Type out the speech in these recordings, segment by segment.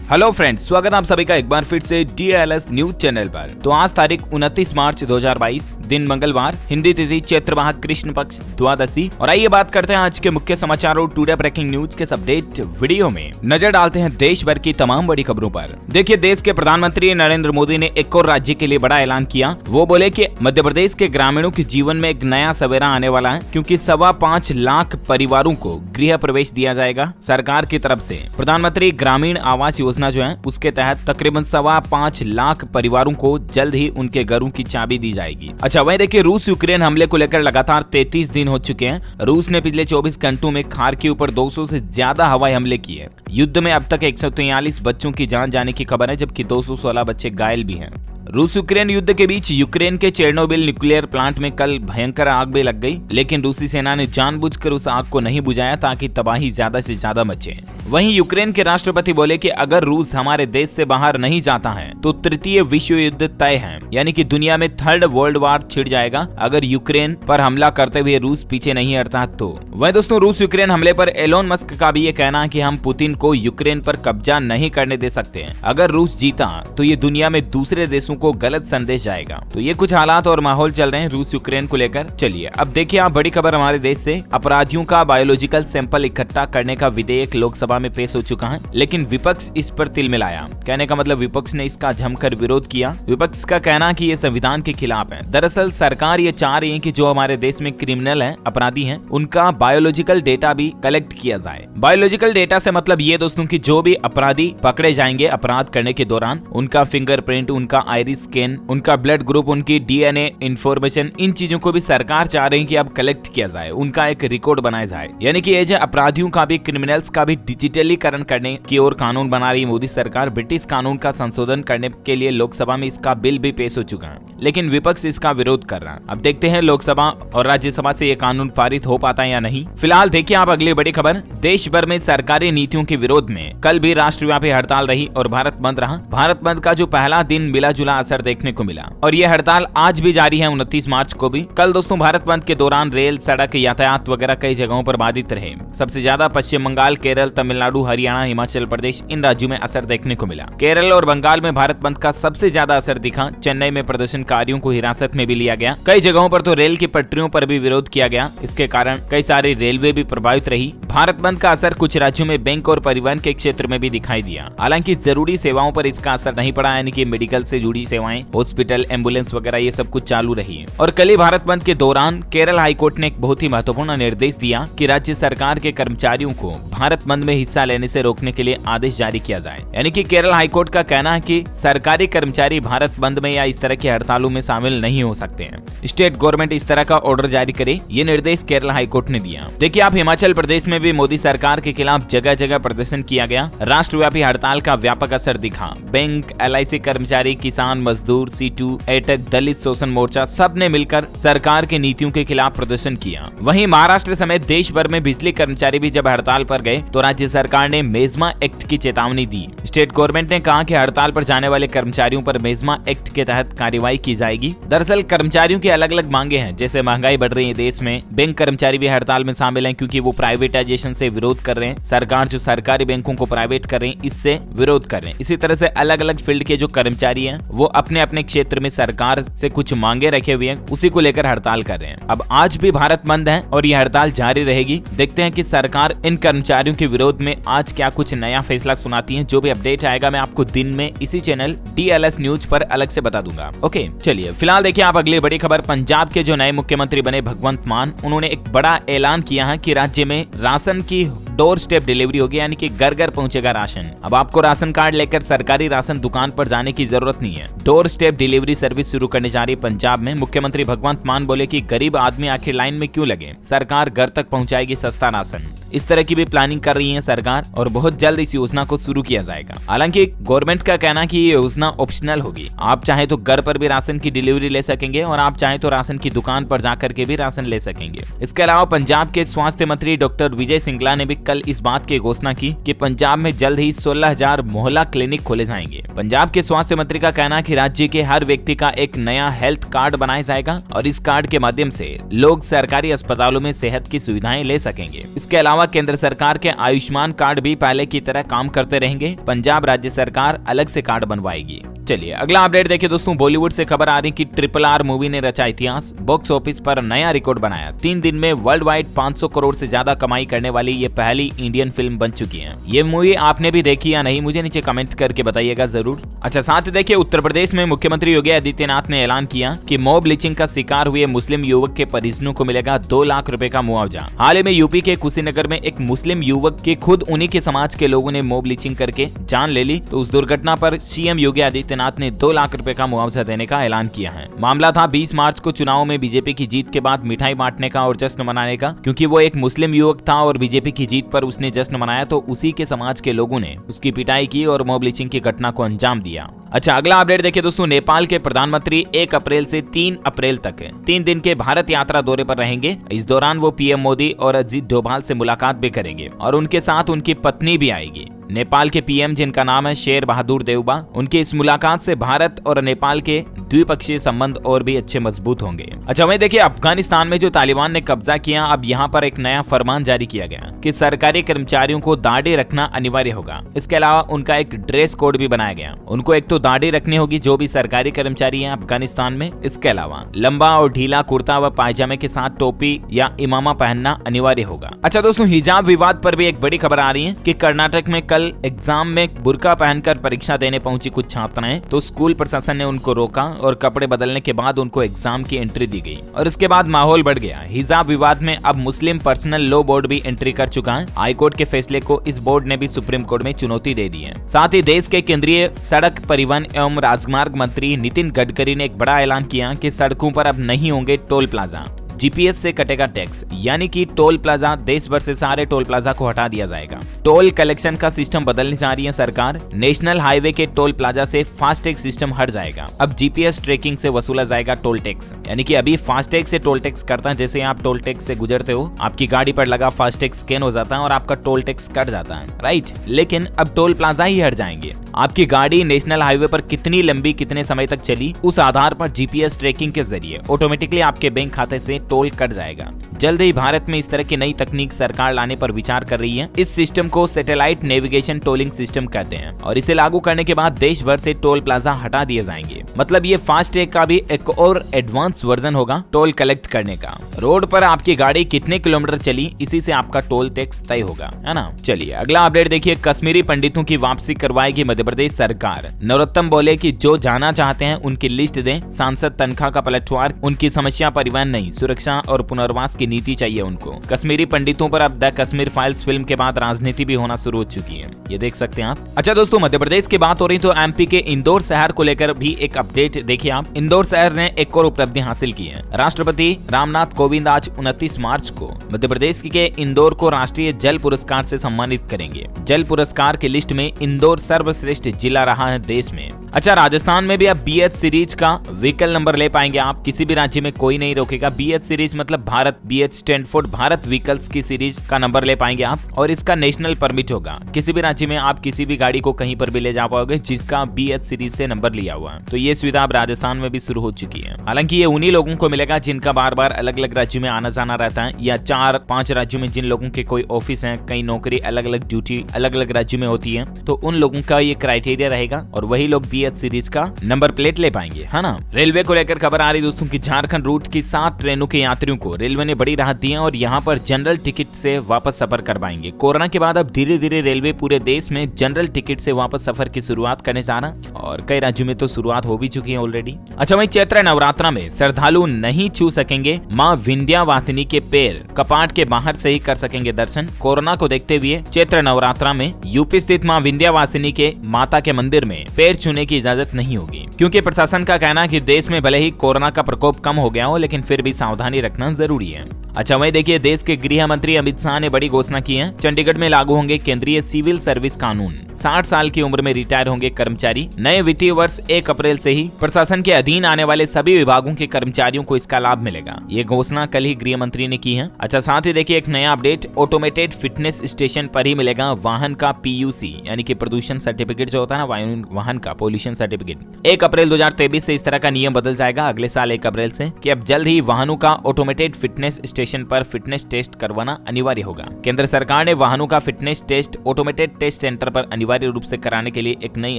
Hello friends, स्वागत है आप सभी का एक बार फिर से DLS न्यूज चैनल पर। तो आज तारीख 29 मार्च 2022, दिन मंगलवार, हिंदी तिथि चैत्र माह कृष्ण पक्ष द्वादशी। और आइए बात करते हैं आज के मुख्य समाचारों टुडे ब्रेकिंग न्यूज के अपडेट वीडियो में। नजर डालते हैं देश भर की तमाम बड़ी खबरों पर। देखिए, देश के प्रधानमंत्री नरेंद्र मोदी ने एक और राज्य के लिए बड़ा ऐलान किया। वो बोले कि मध्य प्रदेश के ग्रामीणों के जीवन में एक नया सवेरा आने वाला है, क्योंकि 5.25 लाख परिवारों को गृह प्रवेश दिया जाएगा सरकार की तरफ से। प्रधानमंत्री ग्रामीण आवास योजना जो है उसके तहत तकरीबन 5.25 लाख परिवारों को जल्द ही उनके घरों की चाबी दी जाएगी। अच्छा, वहीं देखिए, रूस यूक्रेन हमले को लेकर लगातार 33 दिन हो चुके हैं। रूस ने पिछले 24 घंटों में खार के ऊपर 200 से ज्यादा हवाई हमले किए। युद्ध में अब तक 143 बच्चों की जान जाने की खबर है, जबकि 216 बच्चे घायल भी हैं। रूस यूक्रेन युद्ध के बीच यूक्रेन के चेर्नोबिल न्यूक्लियर प्लांट में कल भयंकर आग भी लग गई, लेकिन रूसी सेना ने जानबूझकर उस आग को नहीं बुझाया ताकि तबाही ज्यादा से ज्यादा मचे। वहीं यूक्रेन के राष्ट्रपति बोले कि अगर रूस हमारे देश से बाहर नहीं जाता है तो तृतीय विश्व युद्ध तय है, यानी कि दुनिया में थर्ड वर्ल्ड वॉर छिड़ जाएगा अगर यूक्रेन पर हमला करते हुए रूस पीछे नहीं हटता तो। वह दोस्तों, रूस यूक्रेन हमले पर एलोन मस्क का भी ये कहना है कि हम पुतिन को यूक्रेन पर कब्जा नहीं करने दे सकते। अगर रूस जीता तो ये दुनिया में दूसरे देशों को गलत संदेश जाएगा। तो ये कुछ हालात और माहौल चल रहे हैं रूस यूक्रेन को लेकर। चलिए अब देखिए आप बड़ी खबर हमारे देश से। अपराधियों का बायोलॉजिकल सैंपल इकट्ठा करने का विधेयक लोकसभा में पेश हो चुका है, लेकिन विपक्ष इस पर तिल मिलाया। कहने का मतलब विपक्ष ने इसका जमकर विरोध किया। विपक्ष का कहना है कि ये संविधान के खिलाफ है। दरअसल सरकार ये चाह रही है कि जो हमारे देश में क्रिमिनल है, अपराधी हैं, उनका बायोलॉजिकल डेटा भी कलेक्ट किया जाए। बायोलॉजिकल डेटा से मतलब ये दोस्तों की जो भी अपराधी पकड़े जाएंगे अपराध करने के दौरान, उनका फिंगरप्रिंट, उनका आइरिस स्कैन, उनका ब्लड ग्रुप, उनकी DNA इंफॉर्मेशन, इन चीजों को भी सरकार चाह रही है कि अब कलेक्ट किया जाए, उनका एक रिकॉर्ड बनाया जाए। यानी कि ये जो अपराधियों का भी, क्रिमिनल्स का भी डिजिटलीकरण करने की ओर कानून बना रही मोदी सरकार। ब्रिटिश कानून का संशोधन करने के लिए लोकसभा में इसका बिल भी पेश हो चुका है, लेकिन विपक्ष इसका विरोध कर रहा है। अब देखते हैं लोकसभा और राज्यसभा से ये कानून पारित हो पाता है या नहीं। फिलहाल देखिए आप अगली बड़ी खबर। देश भर में सरकारी नीतियों के विरोध में कल भी राष्ट्रव्यापी हड़ताल रही और भारत बंद रहा। भारत बंद का जो पहला दिन मिला जुला असर देखने को मिला और ये हड़ताल आज भी जारी है 29 मार्च को भी। कल दोस्तों भारत बंद के दौरान रेल, सड़क यातायात वगैरह कई जगहों पर बाधित रहे। सबसे ज्यादा पश्चिम बंगाल, केरल, तमिलनाडु, हरियाणा, हिमाचल प्रदेश, इन राज्यों में असर देखने को मिला। केरल और बंगाल में भारत बंद का सबसे ज्यादा असर दिखा। चेन्नई में प्रदर्शनकारियों को हिरासत में भी लिया गया। कई जगहों पर तो रेल की पटरियों पर भी विरोध किया गया। इसके कारण कई सारी रेलवे भी प्रभावित रही। भारत बंद का असर कुछ राज्यों में बैंक और परिवहन के क्षेत्र में भी दिखाई दिया। हालांकि जरूरी सेवाओं पर इसका असर नहीं पड़ा, यानी कि मेडिकल से जुड़ी सेवाएं, हॉस्पिटल, एम्बुलेंस वगैरह ये सब कुछ चालू रही है। और कल ही भारत बंद के दौरान केरल हाईकोर्ट ने एक बहुत ही महत्वपूर्ण निर्देश दिया कि राज्य सरकार के कर्मचारियों को भारत बंद में हिस्सा लेने से रोकने के लिए आदेश जारी किया जाए। यानी कि केरल हाईकोर्ट का कहना है कि सरकारी कर्मचारी भारत बंद में या इस तरह की हड़तालों में शामिल नहीं हो सकते हैं। स्टेट गवर्नमेंट इस तरह का ऑर्डर जारी करे, ये निर्देश केरल हाईकोर्ट ने दिया। देखिए आप, हिमाचल प्रदेश में भी मोदी सरकार के खिलाफ जगह जगह प्रदर्शन किया गया। राष्ट्रव्यापी हड़ताल का व्यापक असर दिखा। बैंक, LIC कर्मचारी, किसान, मजदूर, C2, एटक, दलित शोषण मोर्चा, सब ने मिलकर सरकार की नीतियों के खिलाफ प्रदर्शन किया। वहीं महाराष्ट्र समेत देश भर में बिजली कर्मचारी भी जब हड़ताल पर गए तो राज्य सरकार ने मेजमा एक्ट की चेतावनी दी। स्टेट गवर्नमेंट ने कहा कि हड़ताल पर जाने वाले कर्मचारियों पर मेजमा एक्ट के तहत कार्रवाई की जाएगी। दरअसल कर्मचारियों की अलग अलग मांगे हैं, जैसे महंगाई बढ़ रही है देश में। बैंक कर्मचारी भी हड़ताल में शामिल हैं क्योंकि वो प्राइवेटाइजेशन से विरोध कर रहे हैं। सरकार जो सरकारी बैंकों को प्राइवेट कर रही है, इससे विरोध कर रहे हैं। इसी तरह से अलग अलग फील्ड के जो कर्मचारी हैं वो अपने अपने क्षेत्र में सरकार से कुछ मांगे रखे हुए हैं, उसी को लेकर हड़ताल कर रहे हैं। अब आज भी भारत बंद है और ये हड़ताल जारी रहेगी। देखते हैं कि सरकार इन कर्मचारियों के विरोध में आज क्या कुछ नया फैसला सुनाती है। जो भी अपडेट आएगा मैं आपको दिन में इसी चैनल DLS न्यूज पर अलग से बता दूंगा। ओके, चलिए फिलहाल देखिए आप अगली बड़ी खबर। पंजाब के जो नए मुख्यमंत्री बने भगवंत मान, उन्होंने एक बड़ा ऐलान किया है कि राज्य में राशन की डोर स्टेप डिलीवरी होगी, यानी कि घर घर पहुंचेगा राशन। अब आपको राशन कार्ड लेकर सरकारी राशन दुकान पर जाने की जरूरत नहीं है। डोर स्टेप डिलीवरी सर्विस शुरू करने जा रही पंजाब में। मुख्यमंत्री भगवंत मान बोले कि गरीब आदमी आखिर लाइन में क्यों लगे, सरकार घर तक पहुंचाएगी सस्ता राशन। इस तरह की भी प्लानिंग कर रही है सरकार और बहुत जल्द इस योजना को शुरू किया जाएगा। हालांकि गवर्नमेंट का कहना कि ये योजना ऑप्शनल होगी। आप चाहे तो घर पर भी राशन की डिलीवरी ले सकेंगे और आप चाहे तो राशन की दुकान पर जाकर के भी राशन ले सकेंगे। इसके अलावा पंजाब के स्वास्थ्य मंत्री डॉक्टर विजय सिंगला ने भी कल इस बात की घोषणा की कि पंजाब में जल्द ही 16,000 मोहल्ला क्लिनिक खोले जाएंगे। पंजाब के स्वास्थ्य मंत्री का कहना है कि राज्य के हर व्यक्ति का एक नया हेल्थ कार्ड बनाया जाएगा और इस कार्ड के माध्यम से लोग सरकारी अस्पतालों में सेहत की सुविधाएं ले सकेंगे। इसके अलावा अलावा केंद्र सरकार के आयुष्मान कार्ड भी पहले की तरह काम करते रहेंगे। पंजाब राज्य सरकार अलग से कार्ड बनवाएगी। चलिए अगला अपडेट देखिए दोस्तों, बॉलीवुड से खबर आ रही कि RRR मूवी ने रचा इतिहास, बॉक्स ऑफिस पर नया रिकॉर्ड बनाया। 3 दिन में वर्ल्ड वाइड 500 करोड़ से ज्यादा कमाई करने वाली ये पहली इंडियन फिल्म बन चुकी है। ये मूवी आपने भी देखी या नहीं, मुझे नीचे कमेंट करके बताइएगा जरूर। अच्छा, साथ ही देखिए उत्तर प्रदेश में मुख्यमंत्री योगी आदित्यनाथ ने ऐलान किया कि मॉब लिंचिंग का शिकार हुए मुस्लिम युवक के परिजनों को मिलेगा 2 लाख रुपए का मुआवजा। हाल ही में यूपी के कुशीनगर में एक मुस्लिम युवक के खुद उन्हीं के समाज के लोगों ने मॉब लिंचिंग करके जान ले ली, तो उस दुर्घटना पर सीएम योगी आदित्यनाथ ने 2 लाख रुपए का मुआवजा देने का ऐलान किया है। मामला था 20 मार्च को चुनाव में बीजेपी की जीत के बाद मिठाई बांटने का और जश्न मनाने का। क्योंकि वो एक मुस्लिम युवक था और बीजेपी की जीत पर उसने जश्न मनाया, तो उसी के समाज के लोगों ने उसकी पिटाई की और मॉब लिंचिंग की घटना को अंजाम दिया। अच्छा, अगला अपडेट देखिए दोस्तों, नेपाल के प्रधानमंत्री 1 अप्रैल से 3 अप्रैल तक 3 दिन के भारत यात्रा दौरे पर रहेंगे। इस दौरान वो पीएम मोदी और अजीत डोभाल से मुलाकात भी करेंगे और उनके साथ उनकी पत्नी भी आएगी। नेपाल के पीएम, जिनका नाम है शेर बहादुर देउबा, उनकी इस मुलाकात से भारत और नेपाल के द्विपक्षीय संबंध और भी अच्छे मजबूत होंगे। अच्छा, वहीं देखिए अफगानिस्तान में जो तालिबान ने कब्जा किया, अब यहाँ पर एक नया फरमान जारी किया गया कि सरकारी कर्मचारियों को दाढ़ी रखना अनिवार्य होगा। इसके अलावा उनका एक ड्रेस कोड भी बनाया गया। उनको एक तो दाढ़ी रखनी होगी जो भी सरकारी कर्मचारी हैं अफगानिस्तान में। इसके अलावा लंबा और ढीला कुर्ता व पायजामे के साथ टोपी या इमामा पहनना अनिवार्य होगा। अच्छा दोस्तों, हिजाब विवाद पर भी एक बड़ी खबर आ रही है कि कर्नाटक में कल एग्जाम में बुर्का पहनकर परीक्षा देने पहुंची कुछ छात्राएं, तो स्कूल प्रशासन ने उनको रोका और कपड़े बदलने के बाद उनको एग्जाम की एंट्री दी गई और इसके बाद माहौल बढ़ गया। हिजाब विवाद में अब मुस्लिम पर्सनल लॉ बोर्ड भी एंट्री कर चुका है। हाईकोर्ट के फैसले को इस बोर्ड ने भी सुप्रीम कोर्ट में चुनौती दे दी है। साथ ही देश के केंद्रीय सड़क परिवहन एवं राजमार्ग मंत्री नितिन गडकरी ने एक बड़ा ऐलान किया कि सड़कों पर अब नहीं होंगे टोल प्लाजा, जीपीएस से कटेगा टैक्स, यानी कि टोल प्लाजा देश भर से सारे टोल प्लाजा को हटा दिया जाएगा। टोल कलेक्शन का सिस्टम बदलने जा रही है सरकार। नेशनल हाईवे के टोल प्लाजा से फास्टैग सिस्टम हट जाएगा। अब जीपीएस ट्रैकिंग से वसूला जाएगा टोल टैक्स, यानी कि अभी फास्टैग से टोल टैक्स करता है। जैसे आप टोल टैक्स से गुजरते हो, आपकी गाड़ी पर लगा फास्टैग स्कैन हो जाता है और आपका टोल टैक्स कट जाता है, राइट। लेकिन अब टोल प्लाजा ही हट जाएंगे। आपकी गाड़ी नेशनल हाईवे पर कितनी लंबी कितने समय तक चली, उस आधार पर जीपीएस ट्रैकिंग के जरिए ऑटोमेटिकली आपके बैंक खाते से टोल कट जाएगा। जल्द ही भारत में इस तरह की नई तकनीक सरकार लाने पर विचार कर रही है। इस सिस्टम को सैटेलाइट नेविगेशन टोलिंग सिस्टम कहते हैं और इसे लागू करने के बाद देश भर से टोल प्लाजा हटा दिए जाएंगे। मतलब ये फास्टैग का भी एक और एडवांस वर्जन होगा टोल कलेक्ट करने का। रोड पर आपकी गाड़ी कितने किलोमीटर चली, इसी से आपका टोल टैक्स तय होगा, है ना। चलिए अगला अपडेट देखिए, कश्मीरी पंडितों की वापसी करवाएगी मध्य प्रदेश सरकार। नरोत्तम बोले कि जो जाना चाहते हैं उनकी लिस्ट दें। सांसद तनख्वाह का पलटवार, उनकी समस्या परिवहन नहीं, सुरक्षा और पुनर्वास की नीति चाहिए उनको। कश्मीरी पंडितों पर अब द कश्मीर फाइल्स फिल्म के बाद राजनीति भी होना शुरू हो चुकी है, ये देख सकते हैं आप। अच्छा दोस्तों, मध्य प्रदेश की बात हो रही तो एमपी के इंदौर शहर को लेकर भी एक अपडेट देखिए आप। इंदौर शहर ने एक और उपलब्धि हासिल की है। राष्ट्रपति रामनाथ कोविंद आज 29 मार्च को मध्य प्रदेश के इंदौर को राष्ट्रीय जल पुरस्कार से सम्मानित करेंगे। जल पुरस्कार की लिस्ट में इंदौर सर्वश्रेष्ठ जिला रहा है देश में। अच्छा, राजस्थान में भी अब BH सीरीज का व्हीकल नंबर ले पाएंगे आप। किसी भी राज्य में कोई नहीं रोकेगा। BH सीरीज मतलब Bharat, BH stand for Bharat vehicles की सीरीज का नंबर ले पाएंगे आप और इसका नेशनल परमिट होगा। किसी भी राज्य में आप किसी भी गाड़ी को कहीं पर भी ले जा पाओगे जिसका BH सीरीज से नंबर लिया हुआ है। तो ये सुविधा अब राजस्थान में भी शुरू हो चुकी है। हालांकि ये उन्हीं लोगों को मिलेगा जिनका बार बार अलग अलग राज्यों में आना जाना रहता है, या 4-5 राज्यों में जिन लोगों के कोई ऑफिस है, कई नौकरी अलग अलग ड्यूटी अलग अलग राज्यों में होती है, तो उन लोगों का ये क्राइटेरिया रहेगा और वही लोग BH सीरीज का नंबर प्लेट ले पाएंगे, है ना। रेलवे को लेकर खबर आ रही दोस्तों की झारखंड रूट की 7 ट्रेनों के यात्रियों को रेलवे ने बड़ी राहत दी है और यहाँ पर जनरल टिकट से वापस सफर करवाएंगे। कोरोना के बाद अब धीरे धीरे रेलवे पूरे देश में जनरल टिकट से वापस सफर की शुरुआत करने जा रहा और कई राज्यों में तो शुरुआत हो भी चुकी है ऑलरेडी। अच्छा, वहीं चैत्र नवरात्रा में श्रद्धालु नहीं छू सकेंगे मां विंध्यावासिनी के पैर, कपाट के बाहर से ही कर सकेंगे दर्शन। कोरोना को देखते हुए चैत्र नवरात्रा में यूपी स्थित मां विंध्यावासिनी के माता के मंदिर में पैर छूने की इजाजत नहीं होगी, क्योंकि प्रशासन का कहना है कि देश में भले ही कोरोना का प्रकोप कम हो गया हो, लेकिन फिर भी सावधानी रखना जरूरी है। अच्छा, वहीं देखिए देश के गृह मंत्री अमित शाह ने बड़ी घोषणा की है। चंडीगढ़ में लागू होंगे केंद्रीय सिविल सर्विस कानून। 60 साल की उम्र में रिटायर होंगे कर्मचारी। नए वित्तीय वर्ष 1 अप्रैल से ही प्रशासन के अधीन आने वाले सभी विभागों के कर्मचारियों को इसका लाभ मिलेगा। ये घोषणा कल ही गृह मंत्री ने की है। अच्छा, साथ ही देखिए एक नया अपडेट, ऑटोमेटेड फिटनेस स्टेशन पर ही मिलेगा वाहन का PUC यानी कि प्रदूषण सर्टिफिकेट जो होता है ना, वाहन का पोल्यूशन सर्टिफिकेट। 1 1 अप्रैल 2023 से इस तरह का नियम बदल जाएगा अगले साल 1 अप्रैल से कि अब जल्द ही वाहनों का ऑटोमेटेड फिटनेस स्टेशन पर फिटनेस टेस्ट करवाना अनिवार्य होगा। केंद्र सरकार ने वाहनों का fitness test automated test center पर अनिवार्य रूप से कराने के लिए एक नई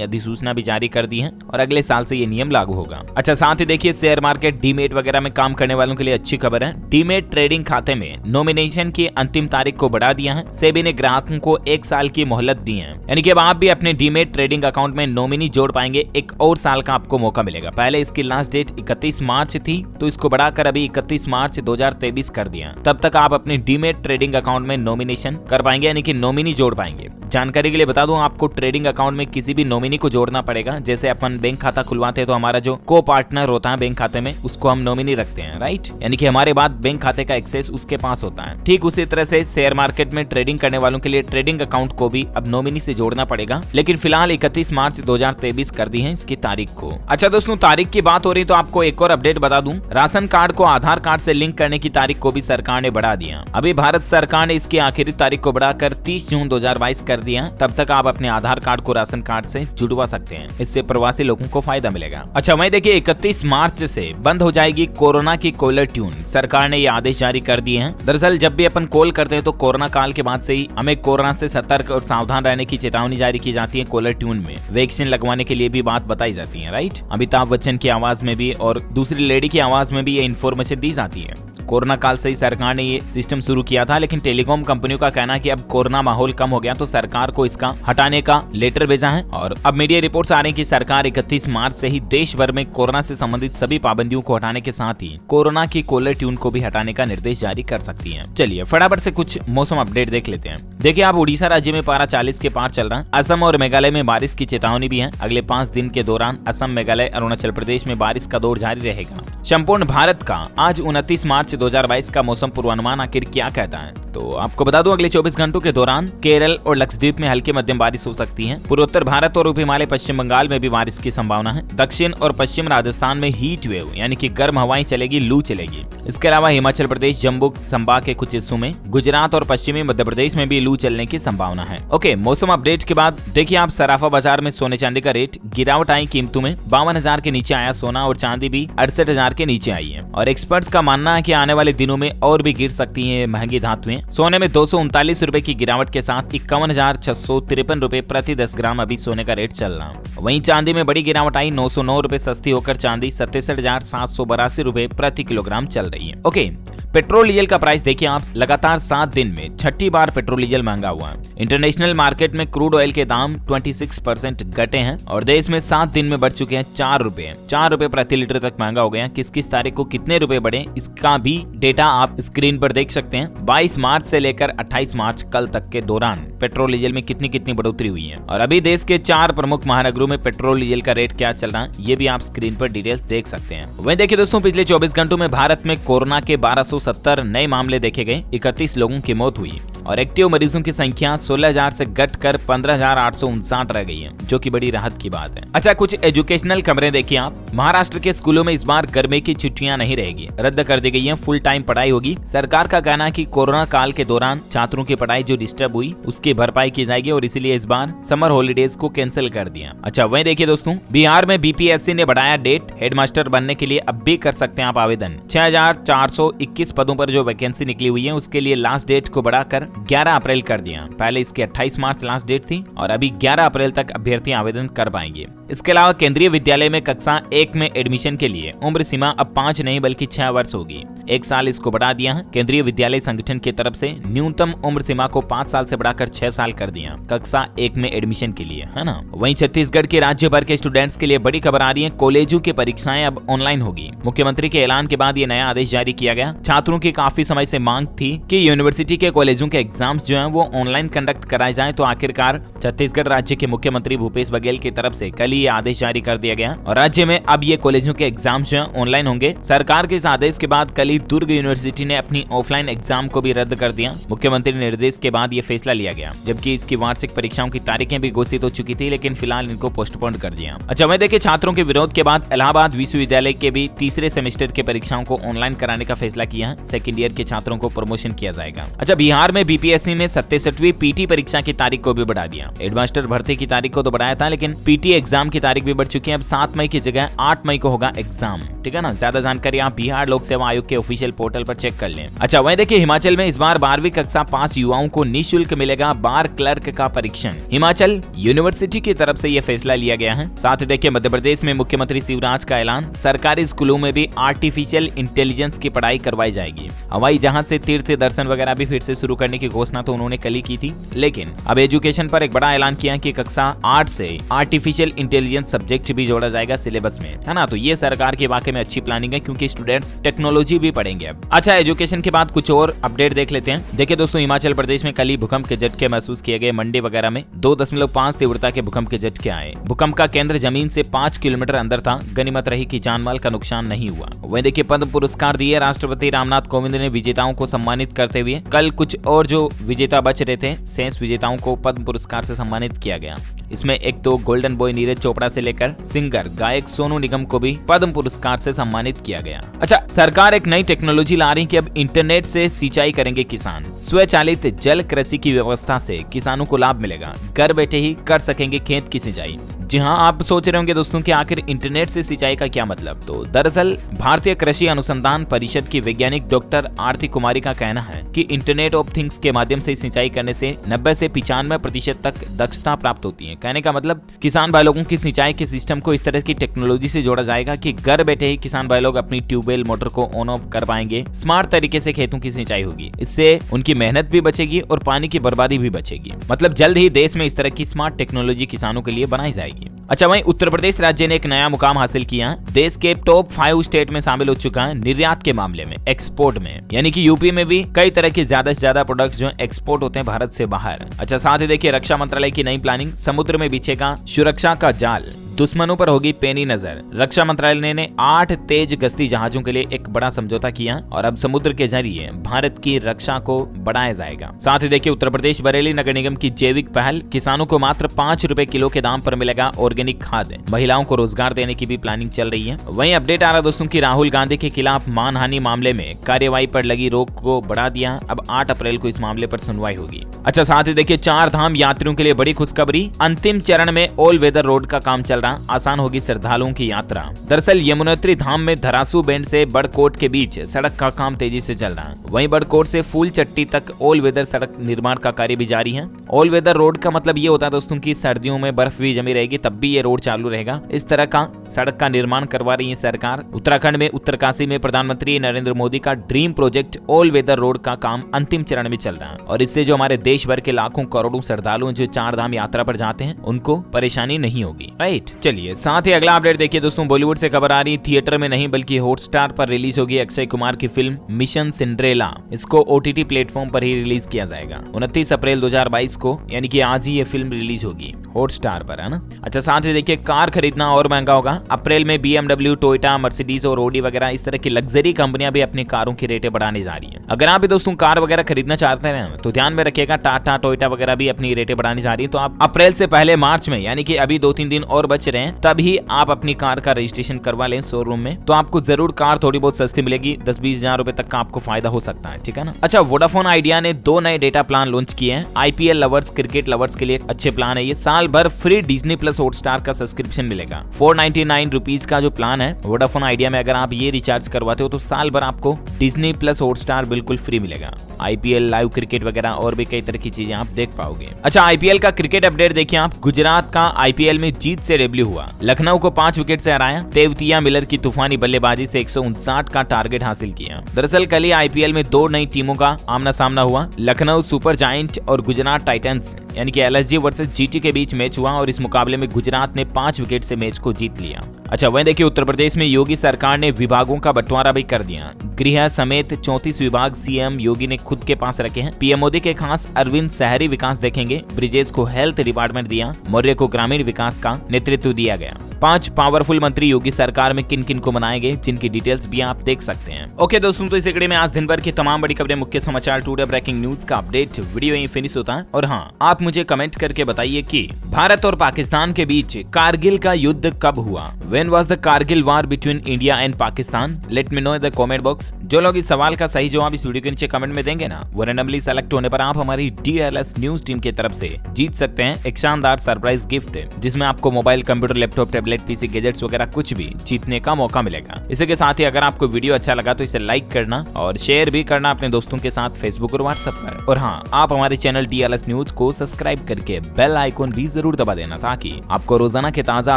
अधिसूचना भी जारी कर दी है और अगले साल से ये नियम लागू होगा। अच्छा, साथ ही देखिए शेयर मार्केट डीमेट वगैरह में काम करने वालों के लिए अच्छी खबर है। डीमेट ट्रेडिंग खाते में नॉमिनेशन की अंतिम तारीख को बढ़ा दिया है। सेबी ने ग्राहकों को 1 साल की मोहलत दी है, यानी कि अब आप भी अपने डीमेट ट्रेडिंग अकाउंट में नॉमिनी जोड़ पाएंगे। 1 और साल का आपको मौका मिलेगा। पहले इसकी लास्ट डेट 31 मार्च थी, तो इसको बढ़ाकर अभी 31 मार्च 2023 कर दिया। तब तक आप अपने डीमेट ट्रेडिंग अकाउंट में नॉमिनेशन कर पाएंगे, यानी कि नॉमिनी जोड़ पाएंगे। जानकारी के लिए बता दूं, आपको ट्रेडिंग अकाउंट में किसी भी नॉमिनी को जोड़ना पड़ेगा। जैसे अपन बैंक खाता खुलवाते हैं तो हमारा जो को पार्टनर होता है बैंक खाते में, उसको हम नॉमिनी रखते हैं, राइट, यानी कि हमारे बाद बैंक खाते का एक्सेस उसके पास होता है। ठीक उसी तरह से शेयर मार्केट में ट्रेडिंग करने वालों के लिए ट्रेडिंग अकाउंट को भी अब नॉमिनी से जोड़ना पड़ेगा, लेकिन फिलहाल 31 मार्च 2023 कर दी है इसकी तारीख को। अच्छा दोस्तों, तारीख की बात हो रही तो आपको एक और अपडेट बता दूं, राशन कार्ड को आधार कार्ड से लिंक करने की तारीख को भी सरकार ने बढ़ा दिया। अभी भारत सरकार ने इसकी आखिरी तारीख को बढ़ाकर 30 जून 2022 कर दिया। तब तक आप अपने आधार कार्ड को राशन कार्ड से जुड़वा सकते हैं। इससे प्रवासी लोगों को फायदा मिलेगा। अच्छा, वहीं देखिए 31 मार्च से बंद हो जाएगी कोरोना की कॉलर ट्यून। सरकार ने ये आदेश जारी कर दिए हैं। दरअसल जब भी अपन कॉल करते हैं तो कोरोना काल के बाद से ही हमें कोरोना से सतर्क और सावधान रहने की चेतावनी जारी की जाती है। कॉलर ट्यून में वैक्सीन लगवाने के लिए भी बात बताई जाती है, राइट। अमिताभ बच्चन की आवाज में भी और दूसरी लेडी की आवाज में भी ये इन्फॉर्मेशन दी जाती है। कोरोना काल से ही सरकार ने ये सिस्टम शुरू किया था, लेकिन टेलीकॉम कंपनियों का कहना है कि अब कोरोना माहौल कम हो गया तो सरकार को इसका हटाने का लेटर भेजा है। और अब मीडिया रिपोर्ट्स आ रही हैं कि सरकार 31 मार्च से ही देश भर में कोरोना से संबंधित सभी पाबंदियों को हटाने के साथ ही कोरोना की कॉलर ट्यून को भी हटाने का निर्देश जारी कर सकती है। चलिए फटाफट से कुछ मौसम अपडेट देख लेते हैं। देखिए, आप उड़ीसा राज्य में पारा 40 के पार चल रहा है। असम और मेघालय में बारिश की चेतावनी भी है। अगले 5 दिन के दौरान असम, मेघालय, अरुणाचल प्रदेश में बारिश का दौर जारी रहेगा। संपूर्ण भारत का आज 29 मार्च 2022 का मौसम पूर्वानुमान आखिर क्या कहता है, तो आपको बता दूं, अगले 24 घंटों के दौरान केरल और लक्षद्वीप में हल्की मध्यम बारिश हो सकती है। पूर्वोत्तर भारत और उप हिमालय पश्चिम बंगाल में भी बारिश की संभावना है। दक्षिण और पश्चिम राजस्थान में हीट वेव यानी कि गर्म हवाएं चलेगी, लू चलेगी। इसके अलावा हिमाचल प्रदेश, जम्मू संभाग के कुछ हिस्सों में, गुजरात और पश्चिमी मध्य प्रदेश में भी लू चलने की संभावना है। ओके, मौसम अपडेट के बाद देखिए आप सराफा बाजार में सोने चांदी का रेट गिरावट आई कीमतों में 52,000 के नीचे आया सोना और चांदी भी 68,000 के नीचे आई है। और एक्सपर्ट्स का मानना है कि आने वाले दिनों में और भी गिर सकती हैं महंगी धातुएं। सोने में 239 रुपए की गिरावट के साथ 51,653 रुपए प्रति 10 ग्राम अभी सोने का रेट चल रहा। वहीं चांदी में बड़ी गिरावट आई, 909 रुपए सस्ती होकर चांदी 67,782 रुपए प्रति किलोग्राम चल रही है। ओके, पेट्रोल डीजल का प्राइस देखिए आप, लगातार 7 दिन में छठी बार पेट्रोल डीजल महंगा हुआ है। इंटरनेशनल मार्केट में क्रूड ऑयल के दाम 26% घटे हैं और देश में 7 दिन में बढ़ चुके हैं 4 रुपए प्रति लीटर तक महंगा हो गया। किस किस तारीख को कितने रुपए बढ़े इसका भी डेटा आप स्क्रीन पर देख सकते हैं। 22 मार्च से लेकर 28 मार्च कल तक के दौरान पेट्रोल डीजल में कितनी बढ़ोतरी हुई है और अभी देश के 4 प्रमुख महानगरों में पेट्रोल डीजल का रेट क्या चल रहा है ये भी आप स्क्रीन पर डिटेल्स देख सकते हैं। वहीं देखिए दोस्तों, पिछले 24 घंटों में भारत में कोरोना के 1270 नए मामले देखे गए, 31 लोगों की मौत हुई और एक्टिव मरीजों की संख्या 16,000 से घटकर 15,859 रह गई है, जो कि बड़ी राहत की बात है। अच्छा, कुछ एजुकेशनल खबरें देखिए आप। महाराष्ट्र के स्कूलों में इस बार गर्मी की छुट्टियां नहीं रहेगी, रद्द कर दी गई हैं। फुल टाइम पढ़ाई होगी। सरकार का कहना है कि कोरोना काल के दौरान छात्रों की पढ़ाई जो डिस्टर्ब हुई उसकी भरपाई की जाएगी और इसीलिए इस बार समर हॉलीडेज को कैंसिल कर दिया। अच्छा, वहीं देखिए दोस्तों, बिहार में बीपीएससी ने बढ़ाया डेट। हेडमास्टर बनने के लिए अब भी कर सकते हैं आप आवेदन। 6,421 पदों पर जो वैकेंसी निकली हुई है उसके लिए लास्ट डेट को बढ़ाकर 11 अप्रैल कर दिया। पहले इसकी 28 मार्च लास्ट डेट थी और अभी 11 अप्रैल तक अभ्यर्थी आवेदन कर पाएंगे। इसके अलावा केंद्रीय विद्यालय में कक्षा 1 में एडमिशन के लिए उम्र सीमा अब 5 नहीं बल्कि 6 वर्ष होगी। 1 साल इसको बढ़ा दिया है। केंद्रीय विद्यालय संगठन की तरफ से न्यूनतम उम्र सीमा को 5 साल से बढ़ाकर 6 साल कर दिया कक्षा 1 में एडमिशन के लिए, है ना। वहीं छत्तीसगढ़ के राज्य भर के स्टूडेंट्स के लिए बड़ी खबर आ रही है। कॉलेजों की परीक्षाएं अब ऑनलाइन होगी। मुख्यमंत्री के ऐलान के बाद ये नया आदेश जारी किया गया। छात्रों की काफी समय से मांग थी कि यूनिवर्सिटी के कॉलेजों के एग्जाम्स जो हैं वो ऑनलाइन कंडक्ट कराए जाएं, तो आखिरकार छत्तीसगढ़ राज्य के मुख्यमंत्री भूपेश बघेल की तरफ से कल ये आदेश जारी कर दिया गया और राज्य में अब ये कॉलेजों के एग्जाम्स जो हैं ऑनलाइन होंगे। सरकार के इस आदेश के बाद कल ही दुर्ग यूनिवर्सिटी ने अपनी ऑफलाइन एग्जाम को भी रद्द कर दिया। मुख्यमंत्री निर्देश के बाद ये फैसला लिया गया, जबकि इसकी वार्षिक परीक्षाओं की तारीखें भी घोषित हो चुकी थी, लेकिन फिलहाल इनको पोस्टपोन कर दिया। अच्छा, वहीं देखिए, छात्रों के विरोध के बाद इलाहाबाद विश्वविद्यालय के भी तीसरे सेमेस्टर के परीक्षाओं को ऑनलाइन कराने का फैसला किया है। सेकेंड ईयर के छात्रों को प्रमोशन किया जाएगा। अच्छा, बिहार में भी बीपीएससी में 67वीं पीटी परीक्षा की तारीख को भी बढ़ा दिया। हेडमास्टर भर्ती की तारीख को तो बढ़ाया था, लेकिन पीटी एग्जाम की तारीख भी बढ़ चुकी है। अब 7 मई की जगह 8 मई को होगा एग्जाम, ठीक है ना। ज्यादा जानकारी आप बिहार लोक सेवा आयोग के ऑफिशियल पोर्टल पर चेक कर लें। अच्छा, वहीं देखिए हिमाचल में इस बार 12वीं कक्षा पास युवाओं को निःशुल्क मिलेगा बार क्लर्क का परीक्षण। हिमाचल यूनिवर्सिटी की तरफ से यह फैसला लिया गया है। साथ ही देखिए मध्य प्रदेश में मुख्यमंत्री शिवराज का ऐलान, सरकारी स्कूलों में भी आर्टिफिशियल इंटेलिजेंस की पढ़ाई करवाई जाएगी। हवाई जहाज से तीर्थ दर्शन वगैरह भी फिर से शुरू करने की घोषणा तो उन्होंने कल ही की थी, लेकिन अब एजुकेशन पर एक बड़ा ऐलान किया कि कक्षा 8 से आर्टिफिशियल इंटेलिजेंस सब्जेक्ट भी जोड़ा जाएगा सिलेबस में, है ना। तो ये सरकार की वाकई में अच्छी प्लानिंग है, क्योंकि स्टूडेंट्स टेक्नोलॉजी भी पढ़ेंगे। अच्छा, एजुकेशन के बाद कुछ और अपडेट देख लेते हैं। देखिए दोस्तों, हिमाचल प्रदेश में कल ही भूकंप के झटके महसूस किए गए। मंडी वगैरह में 2.5 तीव्रता के भूकंप के झटके आए। भूकंप का केंद्र जमीन से 5 किलोमीटर अंदर था। गनीमत रही कि जानमाल का नुकसान नहीं हुआ। वहीं देखिए पद्म पुरस्कार दिए राष्ट्रपति रामनाथ कोविंद ने विजेताओं को सम्मानित करते हुए। कल कुछ और जो विजेता बच रहे थे, शेष विजेताओं को पद्म पुरस्कार से सम्मानित किया गया। इसमें एक तो गोल्डन बॉय नीरज चोपड़ा से लेकर सिंगर गायक सोनू निगम को भी पद्म पुरस्कार से सम्मानित किया गया। अच्छा, सरकार एक नई टेक्नोलॉजी ला रही है कि अब इंटरनेट से सिंचाई करेंगे किसान। स्वचालित जल कृषि की व्यवस्था से किसानों को लाभ मिलेगा। घर बैठे ही कर सकेंगे खेत की सिंचाई। जी हाँ, आप सोच रहे होंगे दोस्तों कि आखिर इंटरनेट से सिंचाई का क्या मतलब। तो दरअसल भारतीय कृषि अनुसंधान परिषद की वैज्ञानिक डॉक्टर आरती कुमारी का कहना है कि इंटरनेट ऑफ थिंग्स के माध्यम से सिंचाई करने से 90 से 95% तक दक्षता प्राप्त होती है। कहने का मतलब किसान भाई लोगों की सिंचाई के सिस्टम को इस तरह की टेक्नोलॉजी से जोड़ा जाएगा कि घर बैठे ही किसान भाई लोग अपनी ट्यूबवेल मोटर को ऑन ऑफ कर पाएंगे। स्मार्ट तरीके से खेतों की सिंचाई होगी। इससे उनकी मेहनत भी बचेगी और पानी की बर्बादी भी बचेगी। मतलब जल्द ही देश में इस तरह की स्मार्ट टेक्नोलॉजी किसानों के लिए बनाई जाएगी। अच्छा, वहीं उत्तर प्रदेश राज्य ने एक नया मुकाम हासिल किया। देश के टॉप 5 स्टेट में शामिल हो चुका है निर्यात के मामले में, एक्सपोर्ट में। यानी कि यूपी में भी कई तरह के ज्यादा से ज्यादा प्रोडक्ट्स जो एक्सपोर्ट होते हैं भारत से बाहर। अच्छा, साथ ही देखिए रक्षा मंत्रालय की नई प्लानिंग, समुद्र में बिछेगा सुरक्षा का जाल, दुश्मनों पर होगी पैनी नजर। रक्षा मंत्रालय ने 8 तेज गश्ती जहाजों के लिए एक बड़ा समझौता किया और अब समुद्र के जरिए भारत की रक्षा को बढ़ाया जाएगा। साथ ही देखिए उत्तर प्रदेश बरेली नगर निगम की जैविक पहल, किसानों को मात्र 5 रुपए किलो के दाम पर मिलेगा ऑर्गेनिक खाद। महिलाओं को रोजगार देने की भी प्लानिंग चल रही है। वहीं अपडेट आ रहा दोस्तों की राहुल गांधी के खिलाफ मानहानि मामले में कार्यवाही पर लगी रोक को बढ़ा दिया। अब 8 अप्रैल को इस मामले पर सुनवाई होगी। अच्छा, साथ ही देखिए 4 धाम यात्रियों के लिए बड़ी खुशखबरी, अंतिम चरण में ऑल वेदर रोड का काम चल रहा, आसान होगी श्रद्धालुओं की यात्रा। दरअसल यमुनोत्री धाम में धरासू बैंड से बड़कोट के बीच सड़क का काम तेजी से चल रहा है। वहीं बड़कोट से फूल चट्टी तक ऑल वेदर सड़क निर्माण का कार्य भी जारी है। ऑल वेदर रोड का मतलब ये होता है दोस्तों की सर्दियों में बर्फ भी जमी रहेगी तब भी ये रोड चालू रहेगा। इस तरह का सड़क का निर्माण करवा रही है सरकार। उत्तराखंड में उत्तरकाशी में प्रधानमंत्री नरेंद्र मोदी का dream project all weather road का काम अंतिम चरण में चल रहा है और इससे जो हमारे देश भर के लाखों करोड़ों श्रद्धालु जो 4 धाम यात्रा पर जाते हैं उनको परेशानी नहीं होगी। राइट, चलिए साथ ही अगला अपडेट देखिए दोस्तों, बॉलीवुड से खबर आ रही, थिएटर में नहीं बल्कि हॉटस्टार पर रिलीज होगी अक्षय कुमार की फिल्म मिशन सिंड्रेला। इसको ओटीटी प्लेटफॉर्म पर ही रिलीज किया जाएगा 29 अप्रैल 2022 को, यानी कि आज ही ये फिल्म रिलीज होगी हॉटस्टार पर, है ना। अच्छा, साथ ही देखिए कार खरीदना और महंगा होगा। अप्रैल में BMW, टोयोटा, मर्सिडीज और ऑडी वगैरह इस तरह की लग्जरी कंपनियां भी अपनी कारों की रेटें बढ़ाने जा रही है। अगर आप भी दोस्तों कार वगैरह खरीदना चाहते हैं तो ध्यान में रखिएगा, टाटा, टोयोटा वगैरह भी अपनी रेटें बढ़ाने जा रही है। तो आप अप्रैल से पहले मार्च में, यानी कि अभी 2-3 दिन और बच रहे हैं, तभी आप अपनी कार का रजिस्ट्रेशन करवा लें शोरूम में, तो आपको जरूर कार थोड़ी बहुत सस्ती मिलेगी। 10-20 हजार रुपए तक का आपको फायदा हो सकता है, ठीक है ना। अच्छा, वोडाफोन आइडिया ने 2 नए डेटा प्लान लॉन्च किए हैं। IPL लवर्स, क्रिकेट लवर्स के लिए अच्छे प्लान है ये। साल भर फ्री डिज्नी प्लस हॉटस्टार का सब्सक्रिप्शन मिलेगा। 499 रुपीज का जो प्लान है वोडाफोन आइडिया में, अगर आप ये रिचार्ज करवाते हो तो साल भर आपको डिज्नी प्लस हॉटस्टार बिल्कुल फ्री मिलेगा। IPL, लाइव क्रिकेट वगैरह और भी कई तरह की चीजें आप देख पाओगे। अच्छा, IPL का क्रिकेट अपडेट देखिए आप। गुजरात का IPL में जीत से डेब्यू हुआ। लखनऊ को 5 विकेट से हराया। तेवतिया मिलर की तूफानी बल्लेबाजी से 159 का टारगेट हासिल किया। दरअसल कल ही IPL में 2 नई टीमों का आमना सामना हुआ। लखनऊ सुपर जायंट और गुजरात टाइटंस यानी कि LSG वर्सेस GT के बीच मैच हुआ और इस मुकाबले में गुजरात ने 5 विकेट से मैच को जीत लिया। अच्छा, वहीं देखिए उत्तर प्रदेश में योगी सरकार ने विभागों का बंटवारा भी कर दिया। गृह समेत 34 विभाग CM योगी ने खुद के पास रखे हैं। PM मोदी के खास अरविंद शहरी विकास देखेंगे। ब्रिजेश को हेल्थ डिपार्टमेंट दिया। मौर्य को ग्रामीण विकास का नेतृत्व दिया गया। 5 पावरफुल मंत्री योगी सरकार में किन किन को बनाए गए, जिनकी डिटेल्स भी आप देख सकते हैं। ओके दोस्तों, तो इस वीडियो में आज दिन भर की तमाम बड़ी खबरें, मुख्य समाचार, टुडे ब्रेकिंग न्यूज का अपडेट वीडियो यहीं फिनिश होता है। और हाँ, आप मुझे कमेंट करके बताइए कि भारत और पाकिस्तान के बीच कारगिल का युद्ध कब हुआ? When was the Kargil war between India and Pakistan? Let me know in the comment box। जो लोग इस सवाल का सही जवाब इस वीडियो के नीचे कमेंट में देंगे ना, वो रैंडमली सेलेक्ट होने पर आप हमारी DLS न्यूज टीम की तरफ से जीत सकते हैं एक शानदार सरप्राइज गिफ्ट, जिसमें आपको mobile, computer, laptop, tablet, PC, gadgets वगैरह कुछ भी जीतने का मौका मिलेगा। इसी के साथ ही अगर आपको वीडियो अच्छा लगा तो इसे लाइक करना और शेयर भी करना अपने दोस्तों के साथ फेसबुक और व्हाट्सएप पर। और हाँ, आप हमारे चैनल DLS न्यूज को सब्सक्राइब करके बेल आइकॉन भी जरूर दबा देना, ताकि आपको रोजाना के ताजा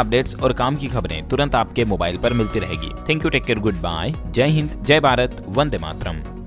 अपडेट्स और काम की खबरें तुरंत आपके मोबाइल पर मिलती रहेगी। Thank you, take care, good bye, Jai Hind, जय भारत, वंदे मातरम।